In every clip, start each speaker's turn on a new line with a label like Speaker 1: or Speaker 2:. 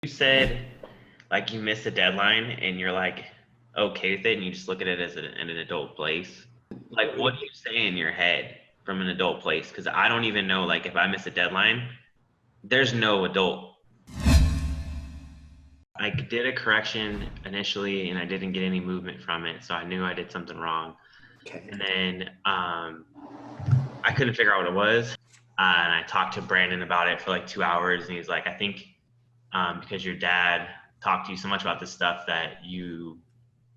Speaker 1: You said like you missed a deadline and you're like okay with it and you just look at it as an adult place. Like what do you say in your head from an adult place? Because I don't even know, like, if I miss a deadline, there's no adult. I did a correction initially and I didn't get any movement from it, so I knew I did something wrong.
Speaker 2: Okay.
Speaker 1: And then I couldn't figure out what it was. And I talked to Brandon about it for like 2 hours, and he's like, I think because your dad talked to you so much about this stuff that you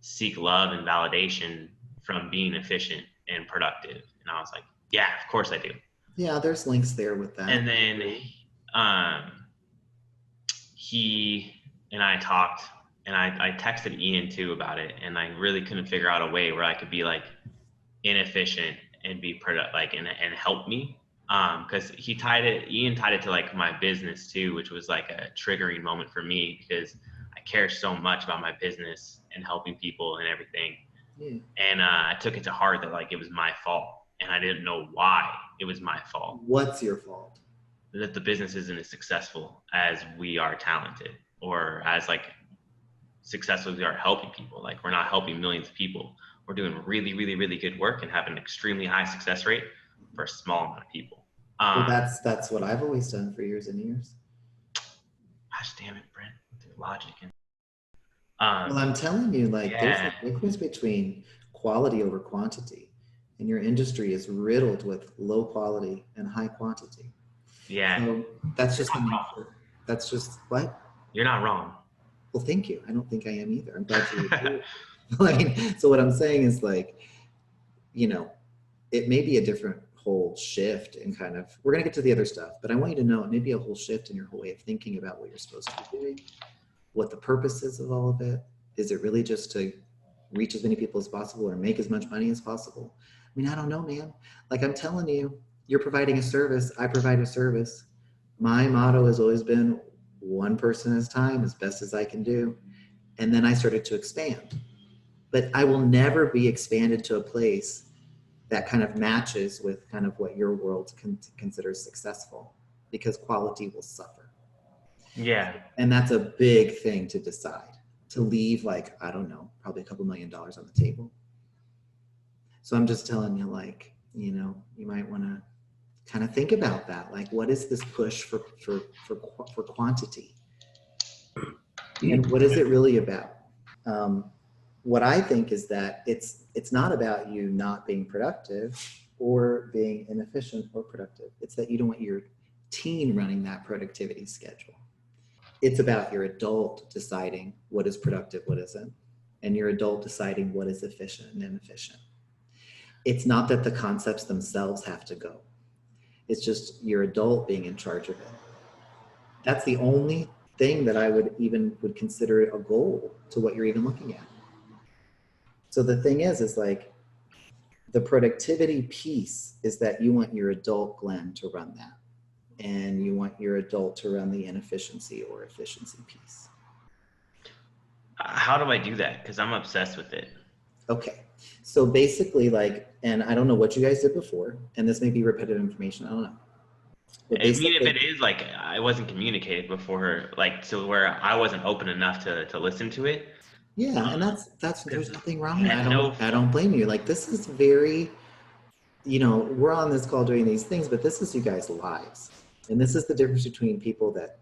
Speaker 1: seek love and validation from being efficient and productive. And I was like, yeah, of course I do.
Speaker 2: Yeah, there's links there with that.
Speaker 1: And then he and I talked, and I texted Ian too about it, and I really couldn't figure out a way where I could be like inefficient and be productive, like, and help me. Because Ian tied it to like my business too, which was like a triggering moment for me because I care so much about my business and helping people and everything.
Speaker 2: Yeah.
Speaker 1: And I took it to heart that like it was my fault, and I didn't know why it was my fault.
Speaker 2: What's your fault?
Speaker 1: That the business isn't as successful as we are talented, or as like successful as we are helping people. Like, we're not helping millions of people. We're doing really, really, really good work and have an extremely high success rate for a small amount of people.
Speaker 2: Well, that's what I've always done for years and years.
Speaker 1: Gosh damn it, Brent, with your logic.
Speaker 2: Well, I'm telling you, like,
Speaker 1: yeah.
Speaker 2: There's a difference between quality over quantity, and your industry is riddled with low quality and high quantity.
Speaker 1: Yeah.
Speaker 2: So that's just the nature. That's just what?
Speaker 1: You're not wrong.
Speaker 2: Well, thank you. I don't think I am either. I'm glad you agree. Like, so what I'm saying is, like, you know, it may be a different whole shift in kind of, we're going to get to the other stuff, but I want you to know it may be a whole shift in your whole way of thinking about what you're supposed to be doing, what the purpose is of all of it. Is it really just to reach as many people as possible or make as much money as possible? I mean, I don't know, man. Like, I'm telling you, you're providing a service. I provide a service. My motto has always been one person at a time, as best as I can do. And then I started to expand. But I will never be expanded to a place that kind of matches with kind of what your world considers successful, because quality will suffer.
Speaker 1: Yeah.
Speaker 2: And that's a big thing to decide, to leave, like, I don't know, probably a couple $1 million on the table. So I'm just telling you, like, you know, you might want to kind of think about that. Like, what is this push for quantity? And what is it really about? What I think is that it's not about you not being productive or being inefficient or productive. It's that you don't want your teen running that productivity schedule. It's about your adult deciding what is productive, what isn't, and your adult deciding what is efficient and inefficient. It's not that the concepts themselves have to go. It's just your adult being in charge of it. That's the only thing that I would consider a goal to what you're even looking at. So the thing is like, the productivity piece is that you want your adult Glenn to run that. And you want your adult to run the inefficiency or efficiency piece.
Speaker 1: How do I do that? Because I'm obsessed with it.
Speaker 2: Okay. So basically, like, and I don't know what you guys did before, and this may be repetitive information, I don't know.
Speaker 1: I mean, if it is, like, I wasn't communicated before, like, to where I wasn't open enough to listen to it.
Speaker 2: Yeah, and that's there's nothing wrong with it. I don't blame you. Like, this is very, you know, we're on this call doing these things, but this is you guys' lives. And this is the difference between people that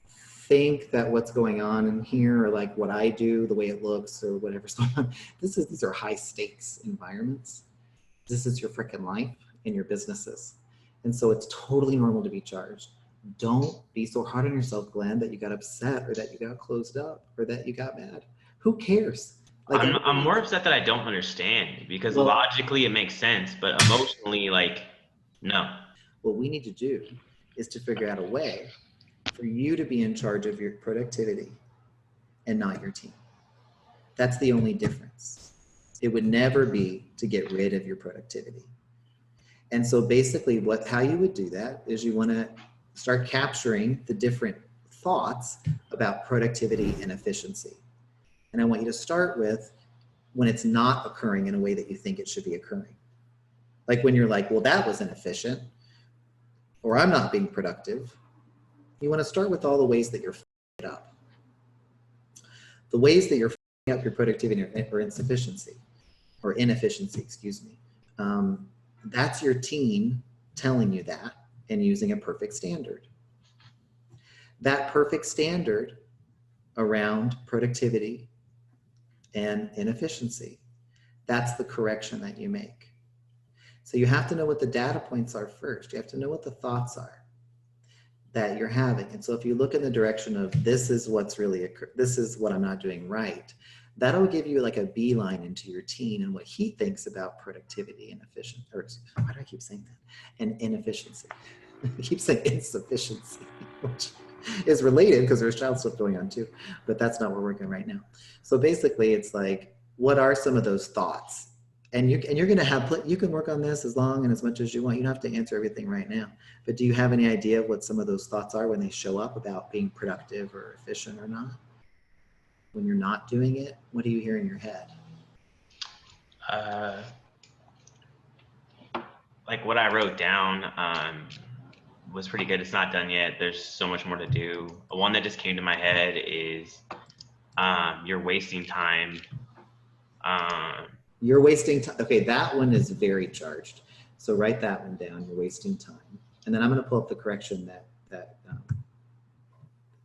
Speaker 2: think that what's going on in here, or like what I do, the way it looks, or whatever's going on. These are high stakes environments. This is your freaking life and your businesses. And so it's totally normal to be charged. Don't be so hard on yourself, Glenn, that you got upset or that you got closed up or that you got mad. Who cares?
Speaker 1: Like, I'm more upset that I don't understand, because logically it makes sense, but emotionally, like, no.
Speaker 2: What we need to do is to figure out a way for you to be in charge of your productivity and not your team. That's the only difference. It would never be to get rid of your productivity. And so basically how you would do that is you want to start capturing the different thoughts about productivity and efficiency. And I want you to start with when it's not occurring in a way that you think it should be occurring. Like when you're like, well, that was inefficient, or I'm not being productive. You want to start with all the ways that you're f***ing it up. the ways that you're fucking up your productivity or insufficiency or inefficiency, excuse me, that's your team telling you that and using a perfect standard. That perfect standard around productivity and inefficiency, that's the correction that you make. So you have to know what the data points are first. You have to know what the thoughts are that you're having. And so if you look in the direction of this is what's really, this is what I'm not doing right, that'll give you like a beeline into your team and what he thinks about productivity and efficiency, or why do I keep saying that? And inefficiency. I keep saying insufficiency, which is related because there's child stuff going on too, but that's not what we're working right now. So basically it's like, what are some of those thoughts? And you're going to have, you can work on this as long and as much as you want. You don't have to answer everything right now, but do you have any idea of what some of those thoughts are when they show up about being productive or efficient or not? When you're not doing it, what do you hear in your head?
Speaker 1: Like what I wrote down was pretty good. It's not done yet. There's so much more to do. One that just came to my head is you're wasting time.
Speaker 2: You're wasting time. Okay, that one is very charged. So write that one down. You're wasting time. And then I'm going to pull up the correction that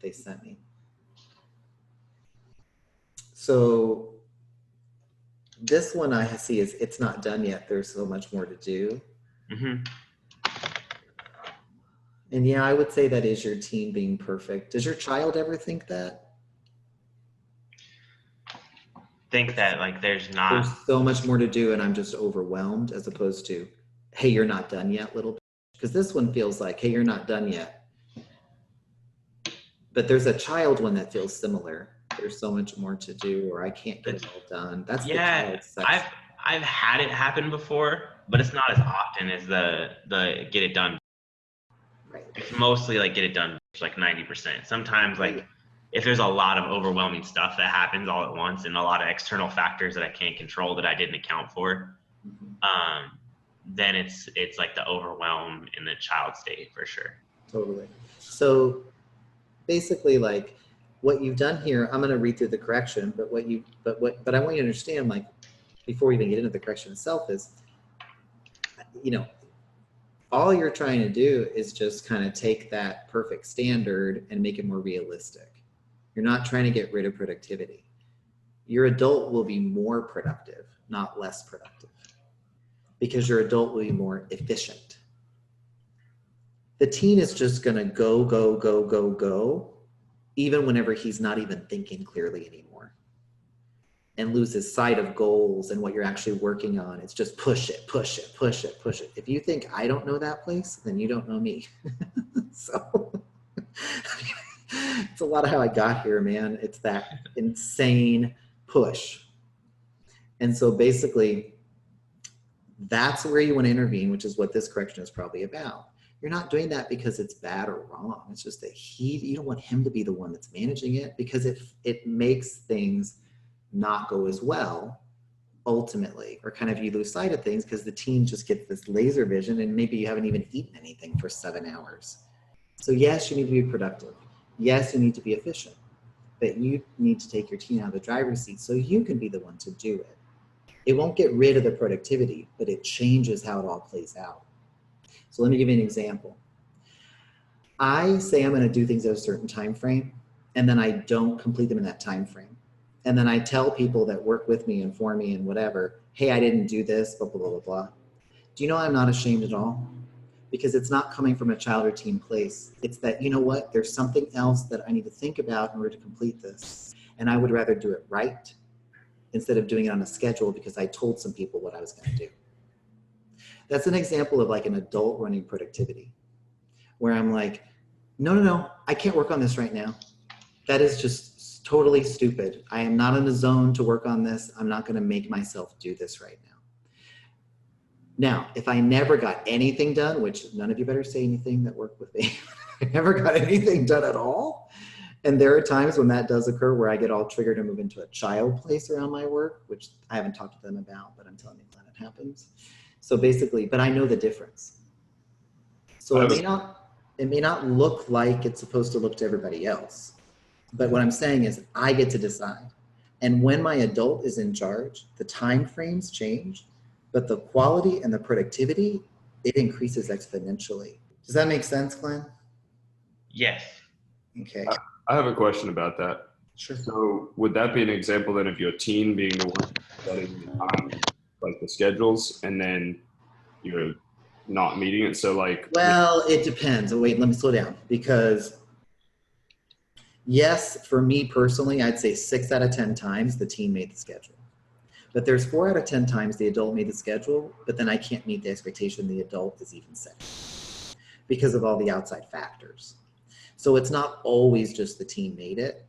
Speaker 2: they sent me. So this one I see is it's not done yet. There's so much more to do.
Speaker 1: Mm-hmm.
Speaker 2: And yeah, I would say that is your team being perfect. Does your child ever think that?
Speaker 1: Think that like there's
Speaker 2: so much more to do and I'm just overwhelmed, as opposed to, hey, you're not done yet, little bitch. Because this one feels like, hey, you're not done yet. But there's a child one that feels similar. There's so much more to do, or I can't get it all done. That's
Speaker 1: yeah.
Speaker 2: The child
Speaker 1: I've had it happen before, but it's not as often as the get it done.
Speaker 2: Right.
Speaker 1: It's mostly like get it done, like 90%. Sometimes like if there's a lot of overwhelming stuff that happens all at once and a lot of external factors that I can't control that I didn't account for, then it's like the overwhelm in the child state for sure.
Speaker 2: Totally. So basically, like what you've done here, I'm going to read through the correction, but I want you to understand, like, before we even get into the correction itself, is, you know, all you're trying to do is just kind of take that perfect standard and make it more realistic. You're not trying to get rid of productivity. Your adult will be more productive, not less productive, because your adult will be more efficient. The teen is just going to go, go, go, go, go, even whenever he's not even thinking clearly anymore, and loses sight of goals and what you're actually working on. It's just push it, push it, push it, push it. If you think I don't know that place, then you don't know me. So it's a lot of how I got here, man. It's that insane push. And so basically, that's where you want to intervene, which is what this correction is probably about. You're not doing that because it's bad or wrong. It's just that you don't want him to be the one that's managing it, because it makes things not go as well ultimately, or kind of you lose sight of things because the team just gets this laser vision and maybe you haven't even eaten anything for 7 hours. So yes, you need to be productive. Yes, you need to be efficient, but you need to take your team out of the driver's seat so you can be the one to do it. It won't get rid of the productivity, but it changes how it all plays out. So let me give you an example. I say I'm going to do things at a certain time frame, and then I don't complete them in that time frame. And then I tell people that work with me and for me and whatever, hey, I didn't do this, blah, blah, blah, blah, blah. Do you know I'm not ashamed at all? Because it's not coming from a child or teen place. It's that, you know what, there's something else that I need to think about in order to complete this. And I would rather do it right instead of doing it on a schedule because I told some people what I was going to do. That's an example of like an adult running productivity, where I'm like, no, I can't work on this right now. That is just totally stupid. I am not in a zone to work on this. I'm not going to make myself do this right now. Now, if I never got anything done, which none of you better say anything that worked with me, I never got anything done at all. And there are times when that does occur where I get all triggered and move into a child place around my work, which I haven't talked to them about, but I'm telling you that it happens. So basically, but I know the difference. So it may not look like it's supposed to look to everybody else. But what I'm saying is I get to decide. And when my adult is in charge, the time frames change, but the quality and the productivity, it increases exponentially. Does that make sense, Glenn?
Speaker 1: Yes.
Speaker 2: Okay.
Speaker 3: I have a question about that.
Speaker 2: Sure.
Speaker 3: So would that be an example then of your team being the one setting the time, like the schedules, and then you're not meeting it? So like,
Speaker 2: Well, it depends. Oh, wait, let me slow down, because yes, for me personally, I'd say 6 out of 10 times the team made the schedule. But there's 4 out of 10 times the adult made the schedule, but then I can't meet the expectation the adult is even setting because of all the outside factors. So it's not always just the team made it.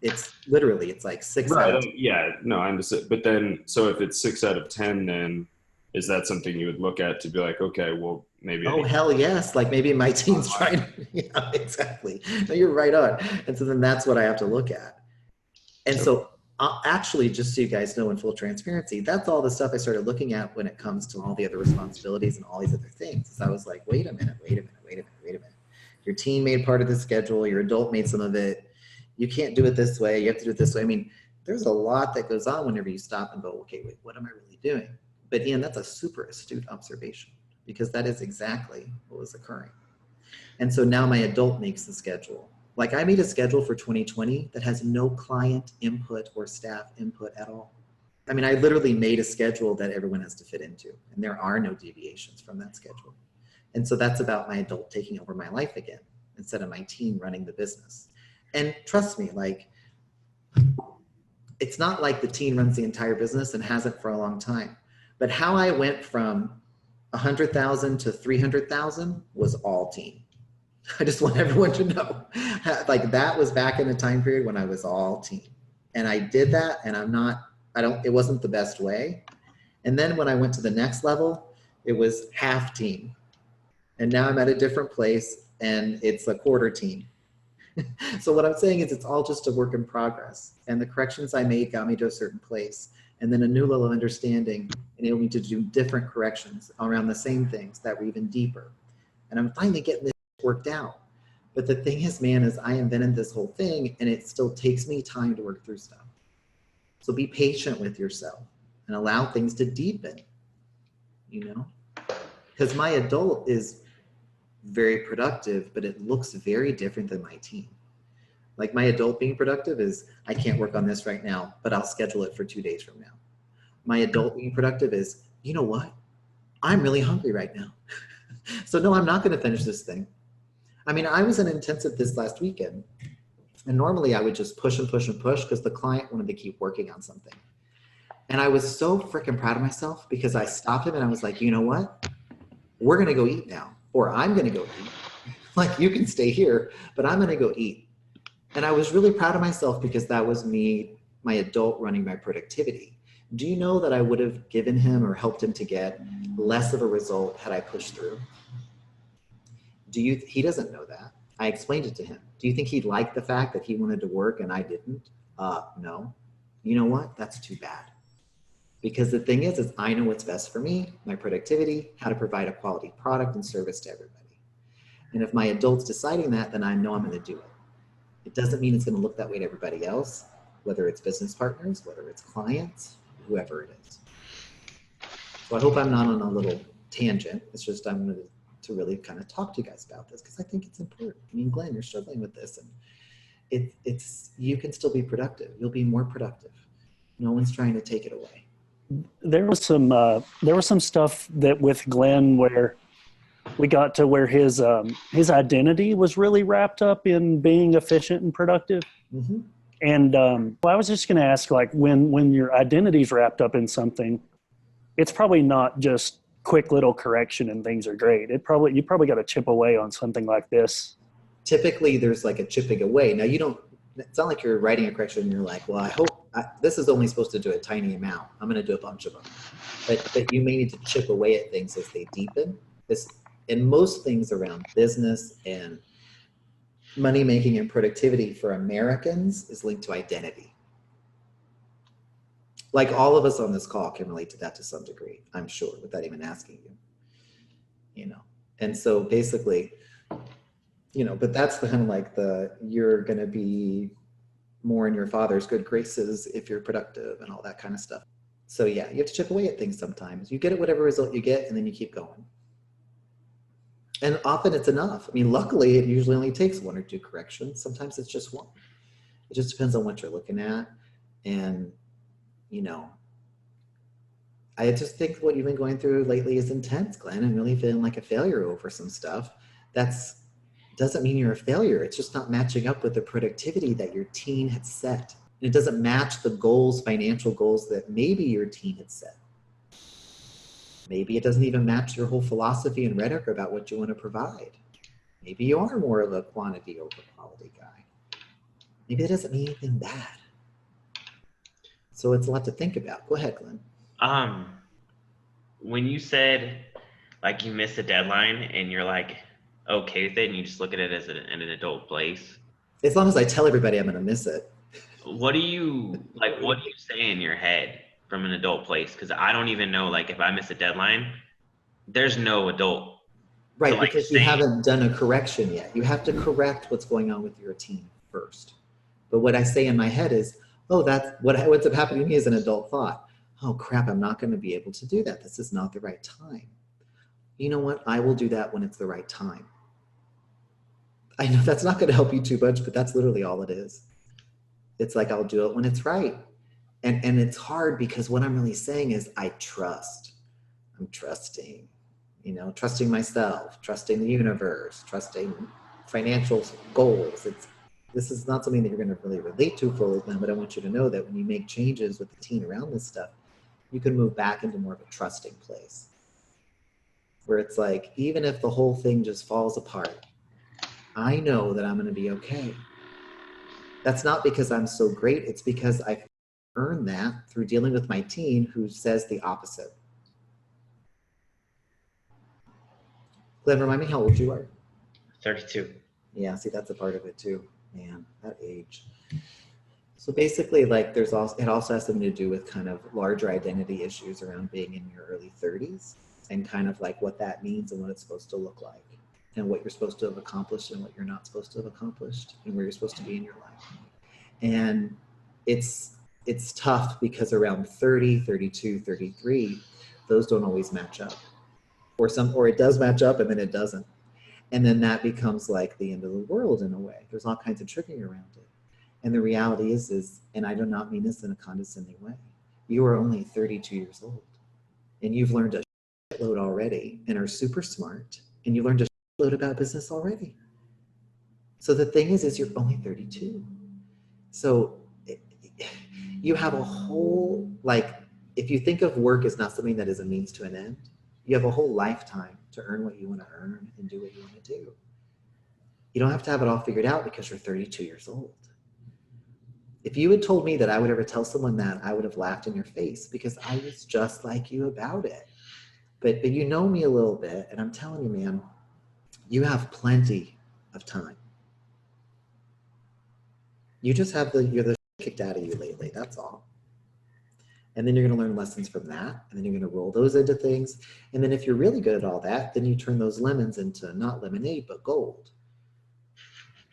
Speaker 2: It's literally, it's like 6 out of 10.
Speaker 3: Yeah, no, I understand. But then, so if it's 6 out of 10, then is that something you would look at to be like, okay, well, maybe.
Speaker 2: Oh, hell yes. Like maybe my team's trying to, yeah, exactly. No, you're right on. And so then that's what I have to look at. And so actually, just so you guys know, in full transparency, that's all the stuff I started looking at when it comes to all the other responsibilities and all these other things. So I was like, wait a minute. Your team made part of the schedule, your adult made some of it. You can't do it this way, you have to do it this way. I mean, there's a lot that goes on whenever you stop and go, okay, wait, what am I really doing? But Ian, that's a super astute observation, because that is exactly what was occurring. And so now my adult makes the schedule. Like I made a schedule for 2020 that has no client input or staff input at all. I mean, I literally made a schedule that everyone has to fit into, and there are no deviations from that schedule. And so that's about my adult taking over my life again, instead of my team running the business. And trust me, like, it's not like the team runs the entire business and hasn't for a long time. But how I went from 100,000 to 300,000 was all team. I just want everyone to know, like that was back in a time period when I was all team. And I did that, and it wasn't the best way. And then when I went to the next level, it was half team. And now I'm at a different place and it's a quarter team. So what I'm saying is it's all just a work in progress. And the corrections I made got me to a certain place. And then a new level of understanding enabled me to do different corrections around the same things that were even deeper. And I'm finally getting this worked out. But the thing is, man, is I invented this whole thing and it still takes me time to work through stuff. So be patient with yourself and allow things to deepen, you know? Because my adult is very productive, but it looks very different than my team. Like my adult being productive is, I can't work on this right now, but I'll schedule it for 2 days from now. My adult being productive is, you know what? I'm really hungry right now. So no, I'm not gonna finish this thing. I mean, I was in intensive this last weekend, and normally I would just push and push and push because the client wanted to keep working on something. And I was so freaking proud of myself because I stopped him and I was like, you know what? We're gonna go eat now, or I'm gonna go eat. Like you can stay here, but I'm gonna go eat. And I was really proud of myself because that was me, my adult running my productivity. Do you know that I would have given him or helped him to get less of a result had I pushed through? He doesn't know that. I explained it to him. Do you think he'd like the fact that he wanted to work and I didn't? No. You know what? That's too bad. Because the thing is I know what's best for me, my productivity, how to provide a quality product and service to everybody. And if my adult's deciding that, then I know I'm gonna do it. It doesn't mean it's gonna look that way to everybody else, whether it's business partners, whether it's clients, whoever it is. So I hope I'm not on a little tangent. It's just I'm gonna to really kind of talk to you guys about this because I think it's important. I mean, Glenn, you're struggling with this, and it's you can still be productive. You'll be more productive. No one's trying to take it away.
Speaker 4: There was some stuff that with Glenn where we got to where his identity was really wrapped up in being efficient and productive.
Speaker 2: Mm-hmm.
Speaker 4: And well, I was just going to ask, like, when your identity's wrapped up in something, it's probably not just quick little correction and things are great. You probably got to chip away on something like this.
Speaker 2: Typically, there's like a chipping away. Now, it's not like you're writing a correction and you're like, well, this is only supposed to do a tiny amount. I'm going to do a bunch of them. But you may need to chip away at things as they deepen. And most things around business and money making and productivity for Americans is linked to identity. Like all of us on this call can relate to that to some degree, I'm sure, without even asking you, And so basically, but that's the kind of like you're going to be more in your father's good graces if you're productive and all that kind of stuff. So yeah, you have to chip away at things sometimes. You get it whatever result you get, and then you keep going. And often it's enough. I mean, luckily, it usually only takes 1 or 2 corrections. Sometimes it's just 1. It just depends on what you're looking at. And, you know, I just think what you've been going through lately is intense, Glenn, and really feeling like a failure over some stuff. Doesn't mean you're a failure. It's just not matching up with the productivity that your teen had set. It doesn't match the goals, financial goals that maybe your teen had set. Maybe it doesn't even match your whole philosophy and rhetoric about what you want to provide. Maybe you are more of a quantity over quality guy. Maybe it doesn't mean anything bad. So it's a lot to think about. Go ahead, Glenn.
Speaker 1: When you said like you missed a deadline and you're like okay with it and you just look at it as in an adult place.
Speaker 2: As long as I tell everybody I'm going to miss it.
Speaker 1: What do you say in your head from an adult place? Because I don't even know, like, if I miss a deadline, there's no adult.
Speaker 2: Right,
Speaker 1: to, like,
Speaker 2: because you haven't done a correction yet. You have to correct what's going on with your teen first. But what I say in my head is, oh, that's what ends up happening to me is an adult thought. Oh crap, I'm not going to be able to do that. This is not the right time. You know what? I will do that when it's the right time. I know that's not going to help you too much, but that's literally all it is. It's like, I'll do it when it's right. And it's hard because what I'm really saying is I trust. I'm trusting, you know, trusting myself, trusting the universe, trusting financial goals. This is not something that you're going to really relate to fully, but I want you to know that when you make changes with the teen around this stuff, you can move back into more of a trusting place where it's like, even if the whole thing just falls apart, I know that I'm going to be okay. That's not because I'm so great. It's because I've earned that through dealing with my teen who says the opposite. Glenn, remind me how old you are.
Speaker 1: 32.
Speaker 2: Yeah, see, that's a part of it too. Man, that age. So basically, like, it also has something to do with kind of larger identity issues around being in your early 30s and kind of like what that means and what it's supposed to look like and what you're supposed to have accomplished and what you're not supposed to have accomplished and where you're supposed to be in your life. And it's tough because around 30, 32, 33, those don't always match up. Or it does match up and then it doesn't. And then that becomes like the end of the world in a way. There's all kinds of tricking around it. And the reality is, and I do not mean this in a condescending way, you are only 32 years old and you've learned a shitload already and are super smart and you learned a shitload about business already. So the thing is you're only 32. So you have a whole, like, if you think of work as not something that is a means to an end, you have a whole lifetime to earn what you want to earn and do what you want to do. You don't have to have it all figured out because you're 32 years old. If you had told me that I would ever tell someone that, I would have laughed in your face because I was just like you about it. But you know me a little bit, and I'm telling you, man, you have plenty of time. You just have you're the kicked out of you lately, that's all. And then you're going to learn lessons from that, and then you're going to roll those into things. And then if you're really good at all that, then you turn those lemons into not lemonade, but gold.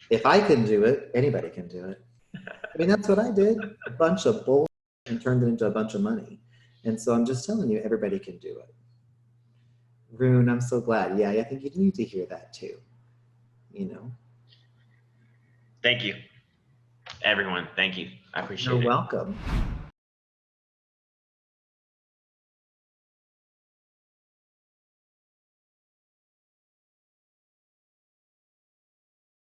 Speaker 2: If I can do it, anybody can do it. I mean, that's what I did. A bunch of bull and turned it into a bunch of money. And so I'm just telling you, everybody can do it. Rune, I'm so glad. Yeah, I think you need to hear that too. You know?
Speaker 1: Thank you. Everyone, thank you. I appreciate it.
Speaker 2: You're welcome.